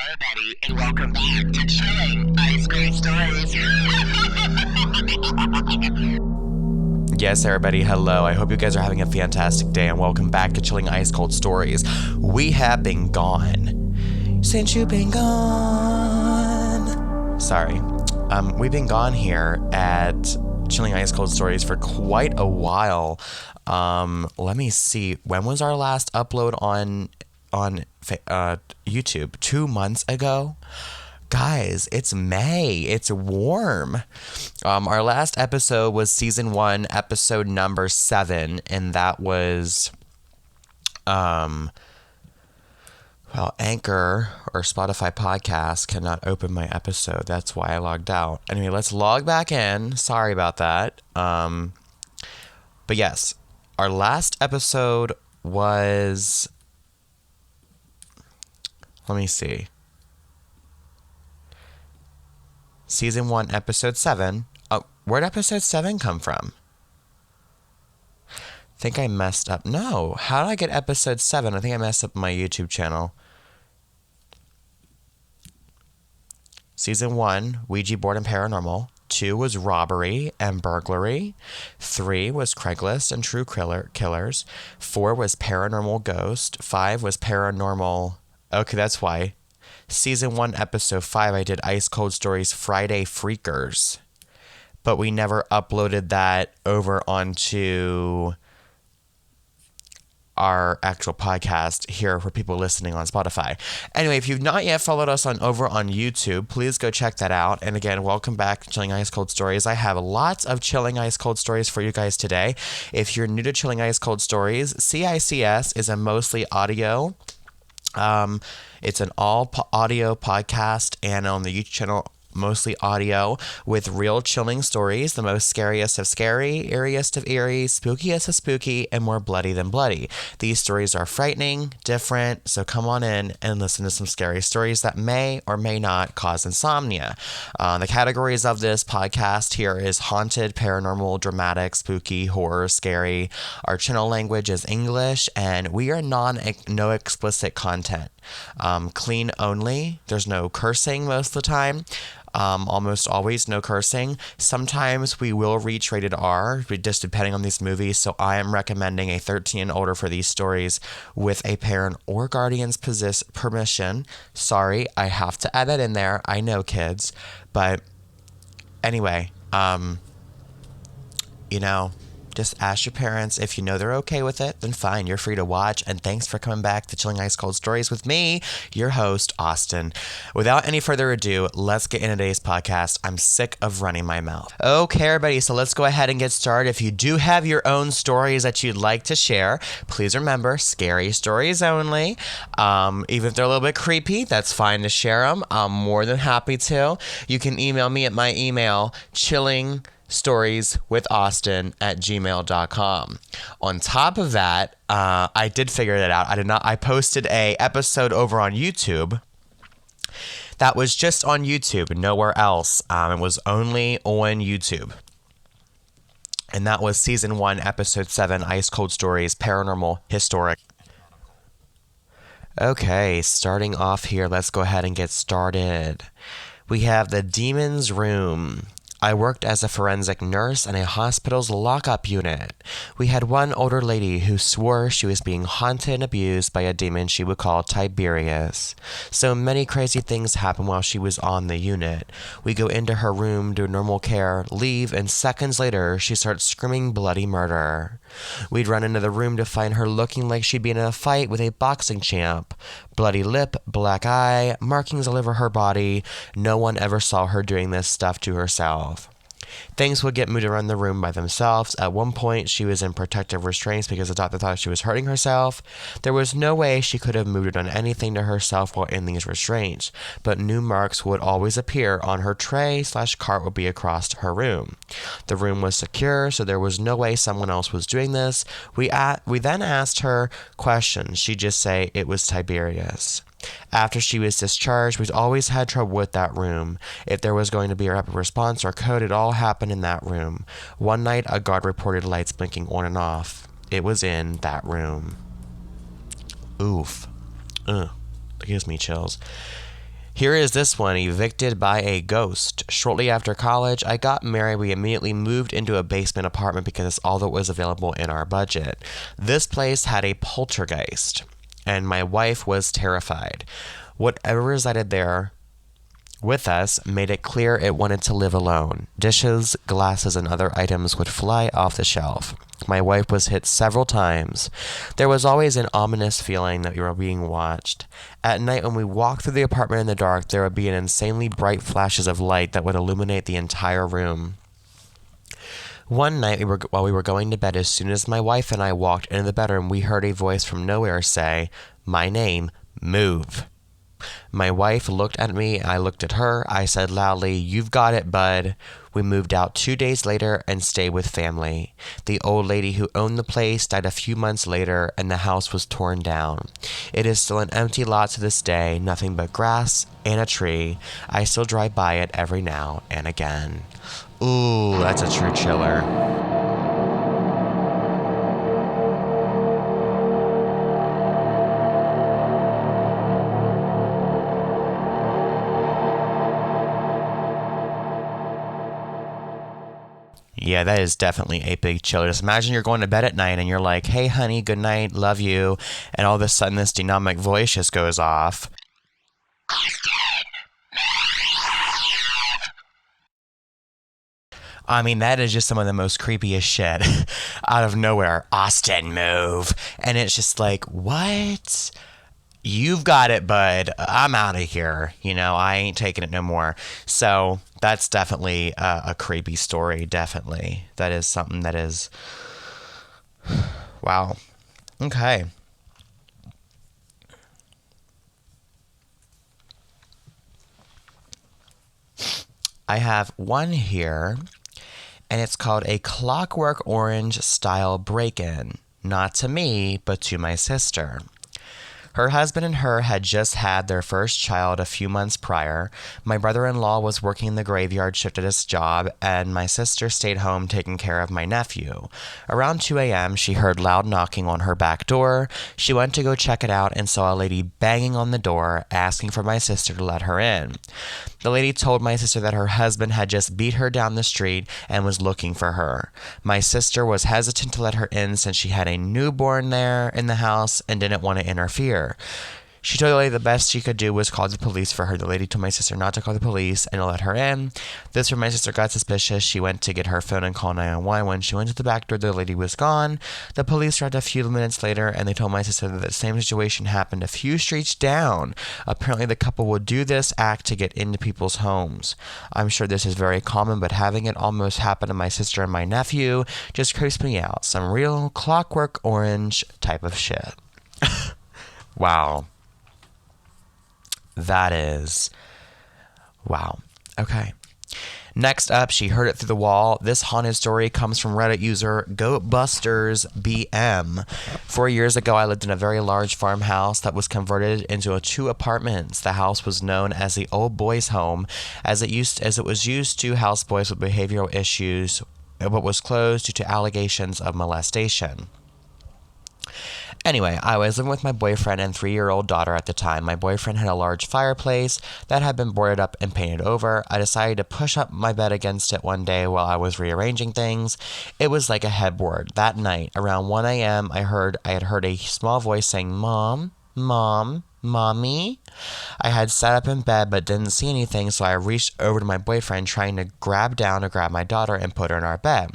everybody, and welcome back to Chilling Ice Cream Stories. Yes, everybody, hello. I hope you guys are having a fantastic day, and welcome back to Chilling Ice Cold Stories. We have been gone. Since you've been gone. Sorry. We've been gone here at Chilling Ice Cold Stories for quite a while. Let me see. When was our last upload on YouTube? 2 months ago? Guys, it's May. It's warm. Our last episode was season 1, episode number 7, and that was Anchor or Spotify podcast cannot open my episode. That's why I logged out. Anyway, let's log back in. Sorry about that. But yes, our last episode was, let me see, season 1, episode 7. Where'd episode 7 come from? I think I messed up. No, how did I get episode 7? I think I messed up my YouTube channel. Season 1, Ouija board and paranormal. 2 was robbery and burglary. 3 was Craigslist and true killers. 4 was paranormal ghost. 5 was paranormal. Okay, that's why. Season 1, episode 5, I did Ice Cold Stories Friday Freakers. But we never uploaded that over onto our actual podcast here for people listening on Spotify. Anyway, if you've not yet followed us over on YouTube, please go check that out. And again, welcome back to Chilling Ice Cold Stories. I have lots of Chilling Ice Cold Stories for you guys today. If you're new to Chilling Ice Cold Stories, CICS is a mostly audio. It's an all audio podcast, and on the YouTube channel, mostly audio, with real chilling stories, the most scariest of scary, eeriest of eerie, spookiest of spooky, and more bloody than bloody. These stories are frightening, different, so come on in and listen to some scary stories that may or may not cause insomnia. The categories of this podcast here is haunted, paranormal, dramatic, spooky, horror, scary. Our channel language is English, and we are no explicit content. Clean only. There's no cursing most of the time. Almost always no cursing. Sometimes we will reach rated R, just depending on these movies. So I am recommending a 13 and older for these stories with a parent or guardian's permission. Sorry, I have to add that in there. I know, kids. But anyway, just ask your parents. If you know they're okay with it, then fine, you're free to watch. And thanks for coming back to Chilling Ice Cold Stories with me, your host, Austin. Without any further ado, let's get into today's podcast. I'm sick of running my mouth. Okay, everybody, so let's go ahead and get started. If you do have your own stories that you'd like to share, please remember, scary stories only. Even if they're a little bit creepy, that's fine to share them. I'm more than happy to. You can email me at my email, chillingstorieswithaustin@gmail.com. On top of that, I did figure that out. I posted a episode over on YouTube that was just on YouTube, nowhere else. It was only on YouTube. And that was season 1, episode 7, Ice Cold Stories, Paranormal Historic. Okay, starting off here, let's go ahead and get started. We have the Demon's Room. I worked as a forensic nurse in a hospital's lockup unit. We had one older lady who swore she was being haunted and abused by a demon she would call Tiberius. So many crazy things happened while she was on the unit. We go into her room, do normal care, leave, and seconds later, she starts screaming bloody murder. We'd run into the room to find her looking like she'd been in a fight with a boxing champ. Bloody lip, black eye, markings all over her body. No one ever saw her doing this stuff to herself. Things would get moved around the room by themselves. At one point, she was in protective restraints because the doctor thought she was hurting herself. There was no way she could have moved or done anything to herself while in these restraints, but new marks would always appear on her tray/cart would be across her room. The room was secure, so there was no way someone else was doing this. We then asked her questions. She'd just say it was Tiberius. After she was discharged, we always had trouble with that room. If there was going to be a rapid response or code, it all happened in that room. One night, a guard reported lights blinking on and off. It was in that room. Oof. Ugh. It gives me chills. Here is this one, evicted by a ghost. Shortly after college, I got married. We immediately moved into a basement apartment because it's all that was available in our budget. This place had a poltergeist, and my wife was terrified. Whatever resided there with us made it clear it wanted to live alone. Dishes, glasses, and other items would fly off the shelf. My wife was hit several times. There was always an ominous feeling that we were being watched. At night, when we walked through the apartment in the dark, there would be an insanely bright flashes of light that would illuminate the entire room. One night, while we were going to bed, as soon as my wife and I walked into the bedroom, we heard a voice from nowhere say, "My name, move." My wife looked at me, I looked at her. I said loudly, "You've got it, bud." We moved out 2 days later and stayed with family. The old lady who owned the place died a few months later, and the house was torn down. It is still an empty lot to this day, nothing but grass and a tree. I still drive by it every now and again. Ooh, that's a true chiller. Yeah, that is definitely a big chill. Just imagine you're going to bed at night and you're like, "Hey, honey, good night, love you." And all of a sudden this dynamic voice just goes off. I mean, that is just some of the most creepiest shit. Out of nowhere, "Austin, move." And it's just like, what? You've got it, bud. I'm out of here. I ain't taking it no more. So that's definitely a creepy story. Definitely. That is something that is... Wow. Okay. I have one here, and it's called a Clockwork Orange style break-in. Not to me, but to my sister. Her husband and her had just had their first child a few months prior. My brother-in-law was working the graveyard shift at his job, and my sister stayed home taking care of my nephew. Around 2 a.m., she heard loud knocking on her back door. She went to go check it out and saw a lady banging on the door, asking for my sister to let her in. The lady told my sister that her husband had just beat her down the street and was looking for her. My sister was hesitant to let her in since she had a newborn there in the house and didn't want to interfere. She told the lady the best she could do was call the police for her. The lady told my sister not to call the police and to let her in. This when my sister got suspicious. She went to get her phone and call 911. When she went to the back door, the lady was gone. The police arrived a few minutes later, and they told my sister that the same situation happened a few streets down. Apparently, the couple would do this act to get into people's homes. I'm sure this is very common, but having it almost happen to my sister and my nephew just creeps me out. Some real Clockwork Orange type of shit. Wow. That is... Wow. Okay. Next up, she heard it through the wall. This haunted story comes from Reddit user GoatbustersBM. 4 years ago, I lived in a very large farmhouse that was converted into 2 apartments. The house was known as the old boys' home, as it was used to house boys with behavioral issues, but was closed due to allegations of molestation. Anyway, I was living with my boyfriend and 3-year-old daughter at the time. My boyfriend had a large fireplace that had been boarded up and painted over. I decided to push up my bed against it one day while I was rearranging things. It was like a headboard. That night, around 1 a.m., I had heard a small voice saying, "Mom, Mom, Mommy?" I had sat up in bed but didn't see anything, so I reached over to my boyfriend trying to grab my daughter and put her in our bed.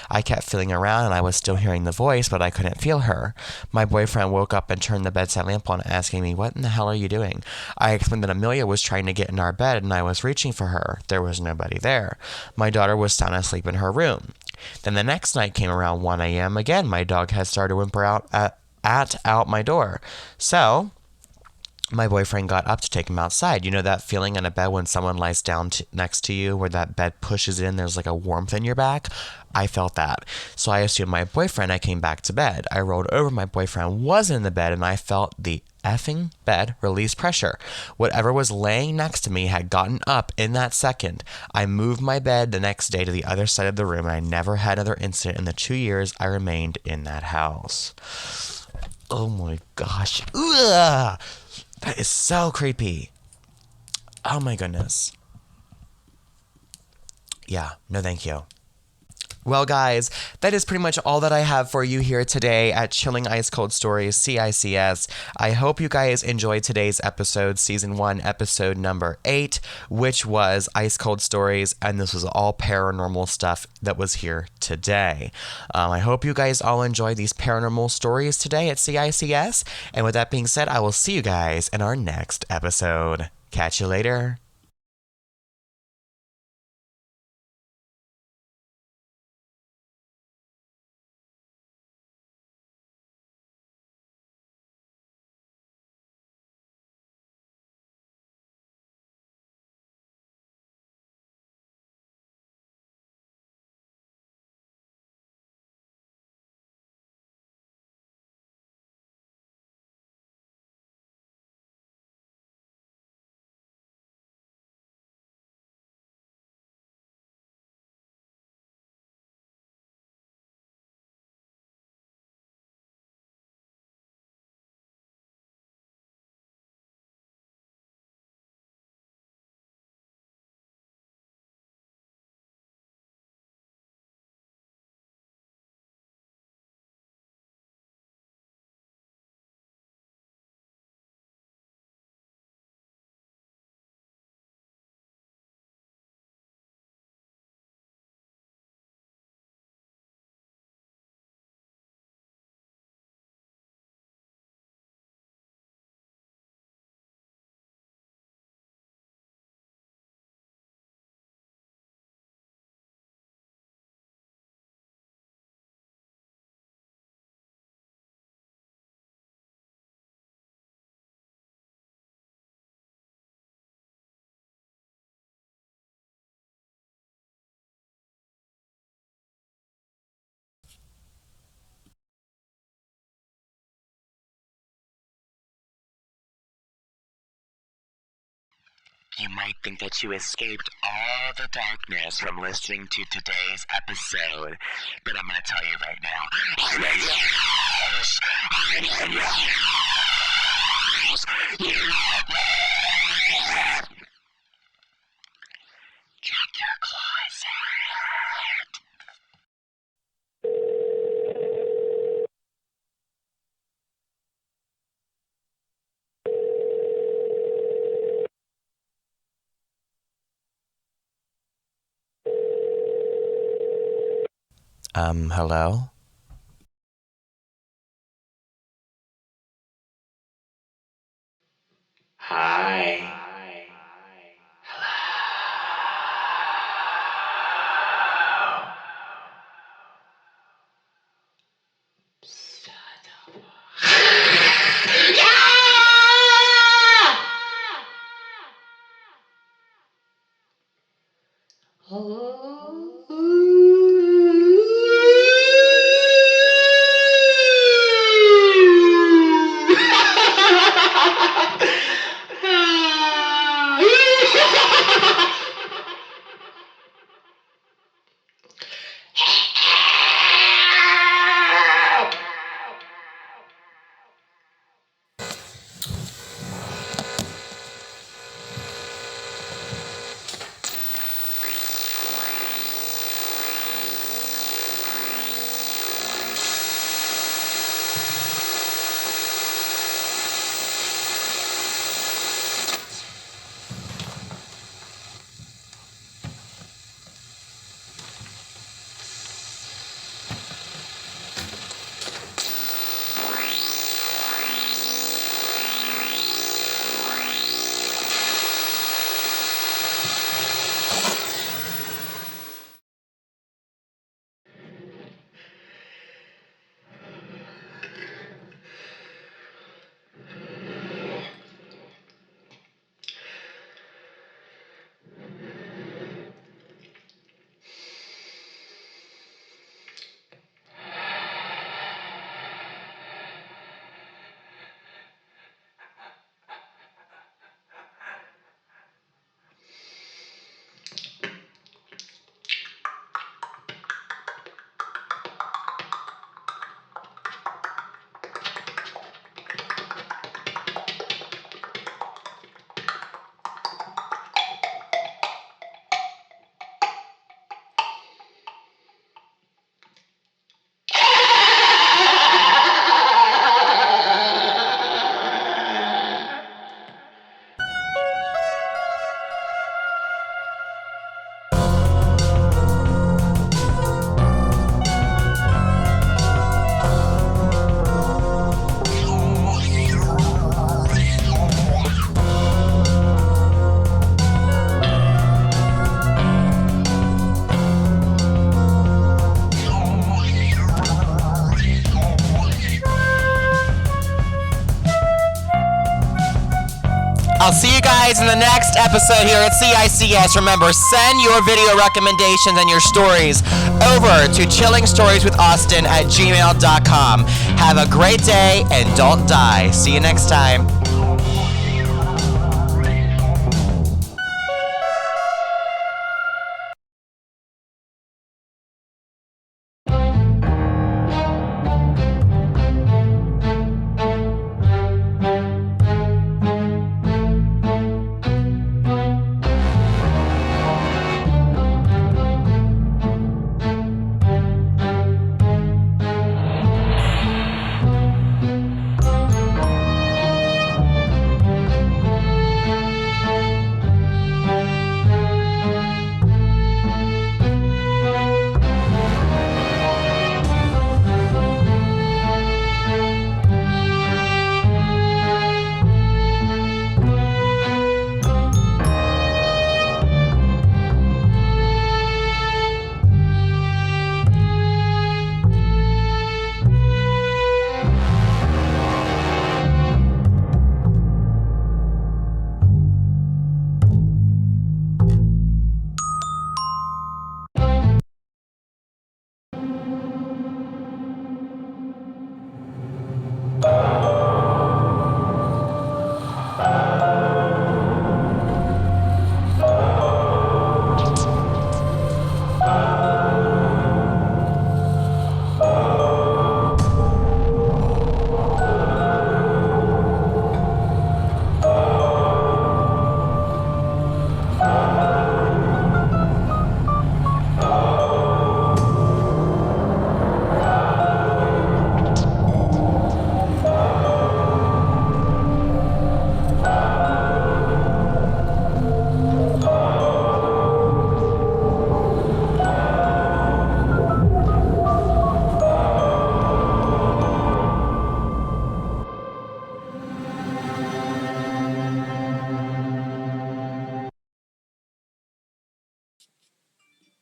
I kept feeling around and I was still hearing the voice, but I couldn't feel her. My boyfriend woke up and turned the bedside lamp on, asking me, "What in the hell are you doing?" I explained that Amelia was trying to get in our bed and I was reaching for her. There was nobody there. My daughter was sound asleep in her room. Then the next night came around 1 a.m. Again, my dog had started to whimper out my door. So my boyfriend got up to take him outside. You know that feeling in a bed when someone lies down next to you where that bed pushes in, there's like a warmth in your back? I felt that. So I assumed my boyfriend. I came back to bed. I rolled over. My boyfriend was in the bed and I felt the effing bed release pressure. Whatever was laying next to me had gotten up in that second. I moved my bed the next day to the other side of the room, and I never had another incident in the 2 years I remained in that house. Oh my gosh. Ugh! That is so creepy. Oh my goodness. Yeah, no thank you. Well, guys, that is pretty much all that I have for you here today at Chilling Ice Cold Stories CICS. I hope you guys enjoyed today's episode, Season 1, Episode number 8, which was Ice Cold Stories, and this was all paranormal stuff that was here today. I hope you guys all enjoyed these paranormal stories today at CICS, and with that being said, I will see you guys in our next episode. Catch you later. You might think that you escaped all the darkness from listening to today's episode, but I'm going to tell you right now, I'm in your house! I'm in your house! You love me! Check your closet! Hello? Hi. guys in the next episode here at CICS. Remember, send your video recommendations and your stories over to chillingstorieswithaustin@gmail.com. Have a great day and don't die. See you next time.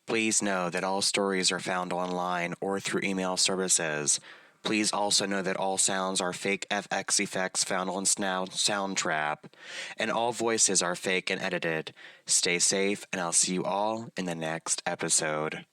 Please know that all stories are found online or through email services. Please also know that all sounds are fake FX effects found on Soundtrap, and all voices are fake and edited. Stay safe, and I'll see you all in the next episode.